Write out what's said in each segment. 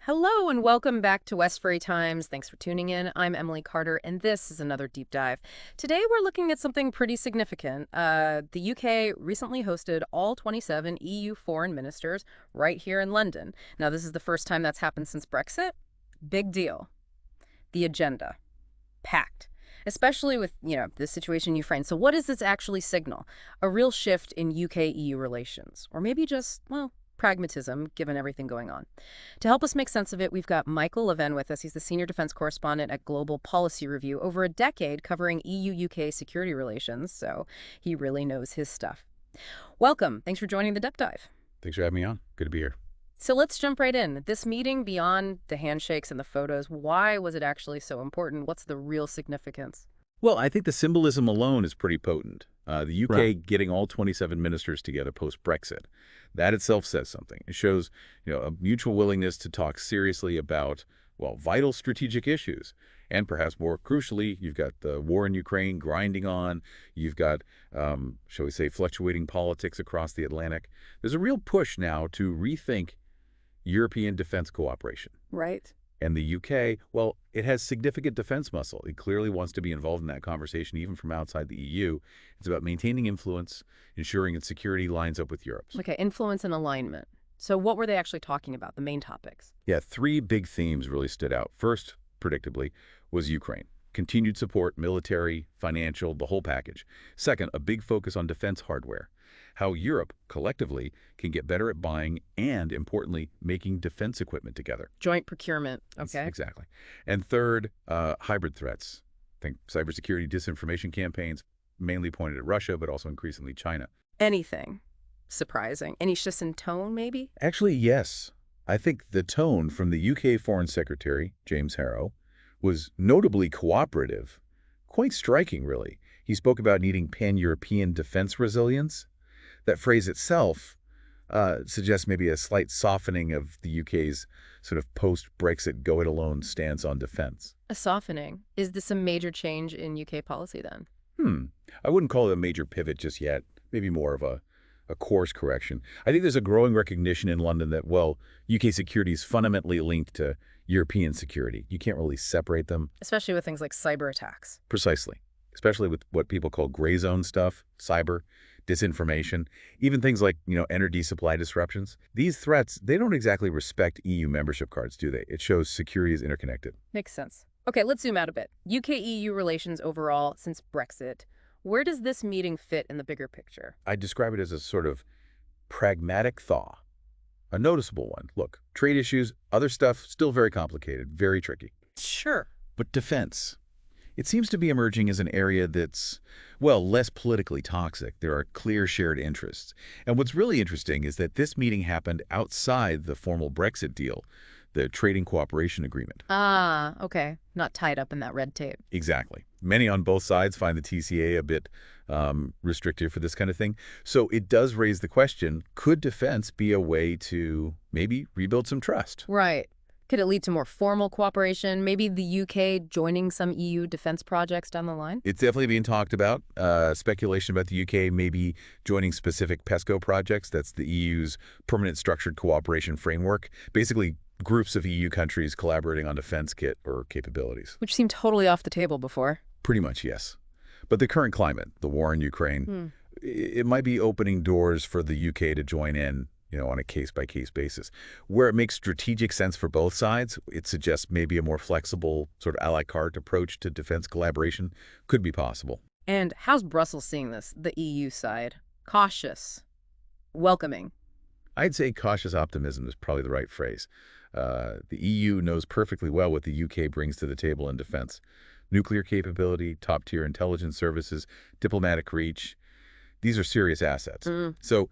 Hello and welcome back to Westferry Times. Thanks for tuning in. I'm Emily Carter, and this is another deep dive. Today we're looking at something pretty significant. The UK recently hosted all 27 EU foreign ministers right here in London. Now, this is the first time that's happened since Brexit. Big deal. The agenda. Packed. Especially with, the situation in Ukraine. So what does this actually signal? A real shift in UK-EU relations? Or maybe just, well, pragmatism, given everything going on. To help us make sense of it, we've got Michael Levin with us. He's the senior defense correspondent at Global Policy Review, over a decade covering EU-UK security relations, so he really knows his stuff. Welcome. Thanks for joining the Deep Dive. Thanks for having me on. Good to be here. So let's jump right in. This meeting, beyond the handshakes and the photos, why was it actually so important? What's the real significance? Well, I think the symbolism alone is pretty potent. The UK Right. getting all 27 ministers together post-Brexit, that itself says something. It shows, a mutual willingness to talk seriously about, well, vital strategic issues. And perhaps more crucially, you've got the war in Ukraine grinding on. You've got, shall we say, fluctuating politics across the Atlantic. There's a real push now to rethink European defense cooperation. Right. And the UK, well, it has significant defense muscle. It clearly wants to be involved in that conversation, even from outside the EU. It's about maintaining influence, ensuring its security lines up with Europe's. Okay, influence and alignment. So what were they actually talking about, the main topics? Yeah, three big themes really stood out. First, predictably, was Ukraine. Continued support, military, financial, the whole package. Second, a big focus on defense hardware. How Europe, collectively, can get better at buying and, importantly, making defense equipment together. Joint procurement. Okay. Exactly. And third, hybrid threats. Think cybersecurity disinformation campaigns, mainly pointed at Russia, but also increasingly China. Anything surprising? Any shifts in tone, maybe? Actually, yes. I think the tone from the UK Foreign Secretary, James Harrow, was notably cooperative. Quite striking, really. He spoke about needing pan-European defense resilience. That phrase itself suggests maybe a slight softening of the UK's sort of post-Brexit go-it-alone stance on defense. A softening. Is this a major change in UK policy then? I wouldn't call it a major pivot just yet. Maybe more of a course correction. I think there's a growing recognition in London that, well, UK security is fundamentally linked to European security. You can't really separate them. Especially with things like cyber attacks. Precisely. Especially with what people call gray zone stuff, cyber, disinformation, even things like, energy supply disruptions. These threats, they don't exactly respect EU membership cards, do they? It shows security is interconnected. Makes sense. Okay, let's zoom out a bit. UK-EU relations overall since Brexit. Where does this meeting fit in the bigger picture? I describe it as a sort of pragmatic thaw, a noticeable one. Look, trade issues, other stuff, still very complicated, very tricky. Sure. But defense, it seems to be emerging as an area that's, well, less politically toxic. There are clear shared interests. And what's really interesting is that this meeting happened outside the formal Brexit deal, the Trading Cooperation Agreement. Ah, okay. Not tied up in that red tape. Exactly. Many on both sides find the TCA a bit restrictive for this kind of thing. So it does raise the question, could defense be a way to maybe rebuild some trust? Right. Could it lead to more formal cooperation? Maybe the UK joining some EU defense projects down the line? It's definitely being talked about. Speculation about the UK maybe joining specific PESCO projects. That's the EU's Permanent Structured Cooperation Framework. Basically, groups of EU countries collaborating on defense kit or capabilities. Which seemed totally off the table before. Pretty much, yes. But the current climate, the war in Ukraine, it might be opening doors for the UK to join in, on a case-by-case basis. Where it makes strategic sense for both sides, it suggests maybe a more flexible, sort of a la carte approach to defense collaboration could be possible. And how's Brussels seeing this, the EU side? Cautious? Welcoming? I'd say cautious optimism is probably the right phrase. The EU knows perfectly well what the UK brings to the table in defense. Nuclear capability, top-tier intelligence services, diplomatic reach. These are serious assets. So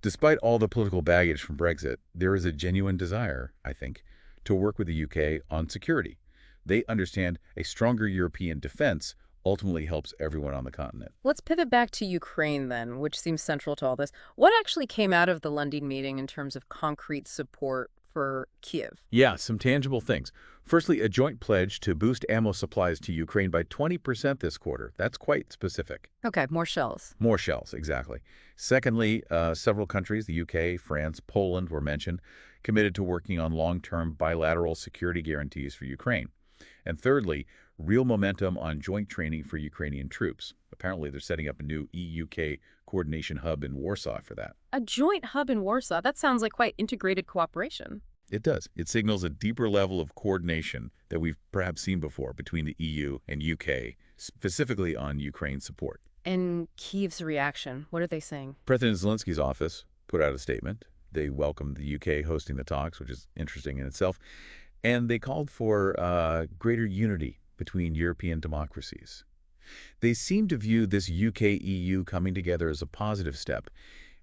despite all the political baggage from Brexit, there is a genuine desire, I think, to work with the UK on security. They understand a stronger European defense ultimately helps everyone on the continent. Let's pivot back to Ukraine then, which seems central to all this. What actually came out of the London meeting in terms of concrete support for Kyiv? Yeah, some tangible things. Firstly, a joint pledge to boost ammo supplies to Ukraine by 20% this quarter. That's quite specific. Okay, more shells. More shells, exactly. Secondly, several countries, the UK, France, Poland were mentioned, committed to working on long-term bilateral security guarantees for Ukraine. And thirdly, real momentum on joint training for Ukrainian troops. Apparently, they're setting up a new EU-UK coordination hub in Warsaw for that. A joint hub in Warsaw, that sounds like quite integrated cooperation. It does. It signals a deeper level of coordination that we've perhaps seen before between the EU and UK, specifically on Ukraine support. And Kyiv's reaction, what are they saying? President Zelensky's office put out a statement. They welcomed the UK hosting the talks, which is interesting in itself, and they called for greater unity between European democracies. They seem to view this UK-EU coming together as a positive step,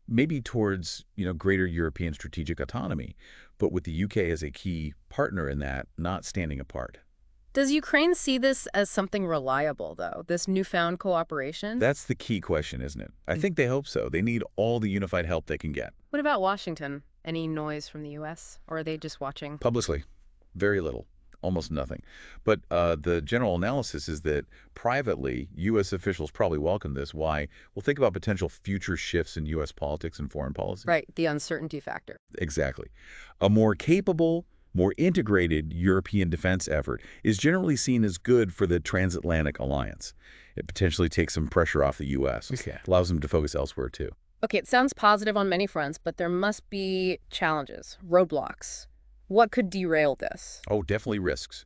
maybe towards, greater European strategic autonomy, but with the UK as a key partner in that, not standing apart. Does Ukraine see this as something reliable, though, this newfound cooperation? That's the key question, isn't it? I think they hope so. They need all the unified help they can get. What about Washington? Any noise from the U.S., or are they just watching? Publicly, very little. Almost nothing. But the general analysis is that privately, U.S. officials probably welcome this. Why? Well, think about potential future shifts in U.S. politics and foreign policy. Right, the uncertainty factor. Exactly. A more capable, more integrated European defense effort is generally seen as good for the transatlantic alliance. It potentially takes some pressure off the U.S., allows them to focus elsewhere, too. Okay, it sounds positive on many fronts, but there must be challenges, roadblocks. What could derail this? Oh, definitely risks.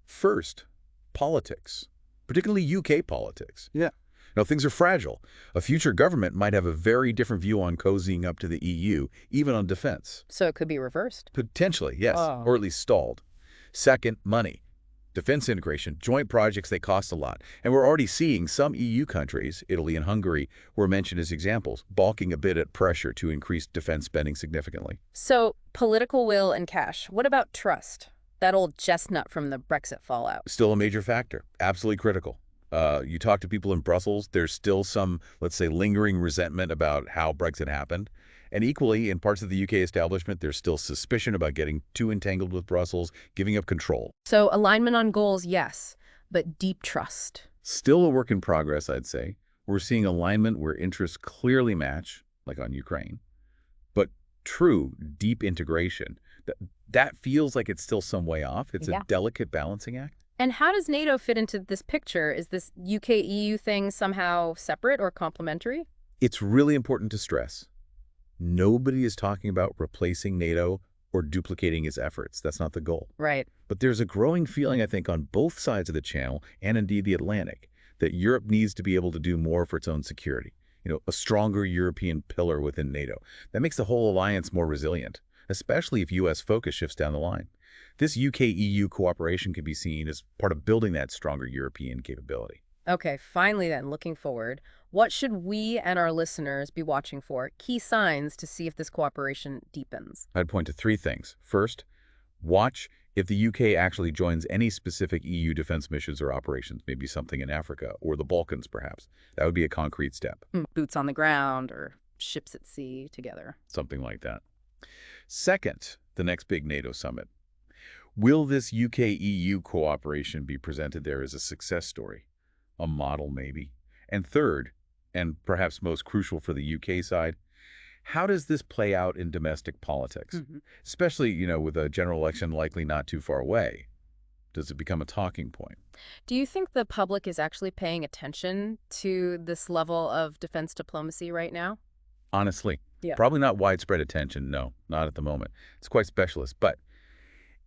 First, politics, particularly UK politics. Yeah. Now, things are fragile. A future government might have a very different view on cozying up to the EU, even on defense. So it could be reversed? Potentially, yes, Oh. or at least stalled. Second, money. Defense integration, joint projects, they cost a lot. And we're already seeing some EU countries, Italy and Hungary, were mentioned as examples, balking a bit at pressure to increase defense spending significantly. So, political will and cash. What about trust? That old chestnut from the Brexit fallout. Still a major factor, absolutely critical. You talk to people in Brussels, there's still some, let's say, lingering resentment about how Brexit happened. And equally, in parts of the UK establishment, there's still suspicion about getting too entangled with Brussels, giving up control. So, alignment on goals, yes, but deep trust. Still a work in progress, I'd say. We're seeing alignment where interests clearly match, like on Ukraine, but true, deep integration, that feels like it's still some way off. It's a delicate balancing act. And how does NATO fit into this picture? Is this UK-EU thing somehow separate or complementary? It's really important to stress. Nobody is talking about replacing NATO or duplicating its efforts. That's not the goal. Right. But there's a growing feeling, I think, on both sides of the channel, and indeed the Atlantic, that Europe needs to be able to do more for its own security. A stronger European pillar within NATO. That makes the whole alliance more resilient, especially if U.S. focus shifts down the line. This UK-EU cooperation can be seen as part of building that stronger European capability. Okay, finally then, looking forward, what should we and our listeners be watching for? Key signs to see if this cooperation deepens. I'd point to three things. First, watch if the UK actually joins any specific EU defense missions or operations, maybe something in Africa or the Balkans, perhaps. That would be a concrete step. Boots on the ground or ships at sea together. Something like that. Second, the next big NATO summit. Will this UK-EU cooperation be presented there as a success story? A model, maybe? And third, and perhaps most crucial for the UK side, how does this play out in domestic politics? Especially, with a general election likely not too far away. Does it become a talking point? Do you think the public is actually paying attention to this level of defense diplomacy right now? Honestly, Yeah. probably not widespread attention. No, not at the moment. It's quite specialist. But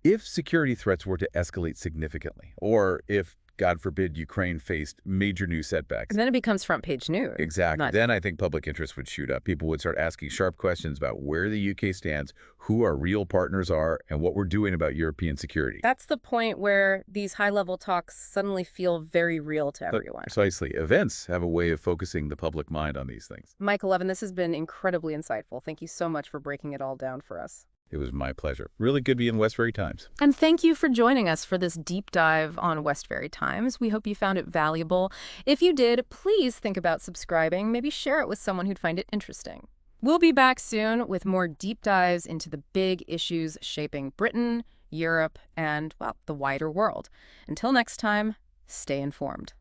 if security threats were to escalate significantly, or if, God forbid, Ukraine faced major new setbacks. And then it becomes front page news. Exactly. Then I think public interest would shoot up. People would start asking sharp questions about where the UK stands, who our real partners are, and what we're doing about European security. That's the point where these high-level talks suddenly feel very real to everyone. Precisely. Events have a way of focusing the public mind on these things. Michael Levin, this has been incredibly insightful. Thank you so much for breaking it all down for us. It was my pleasure. Really good to be in Wsetferry Times. And thank you for joining us for this deep dive on Wsetferry Times. We hope you found it valuable. If you did, please think about subscribing. Maybe share it with someone who'd find it interesting. We'll be back soon with more deep dives into the big issues shaping Britain, Europe, and, well, the wider world. Until next time, stay informed.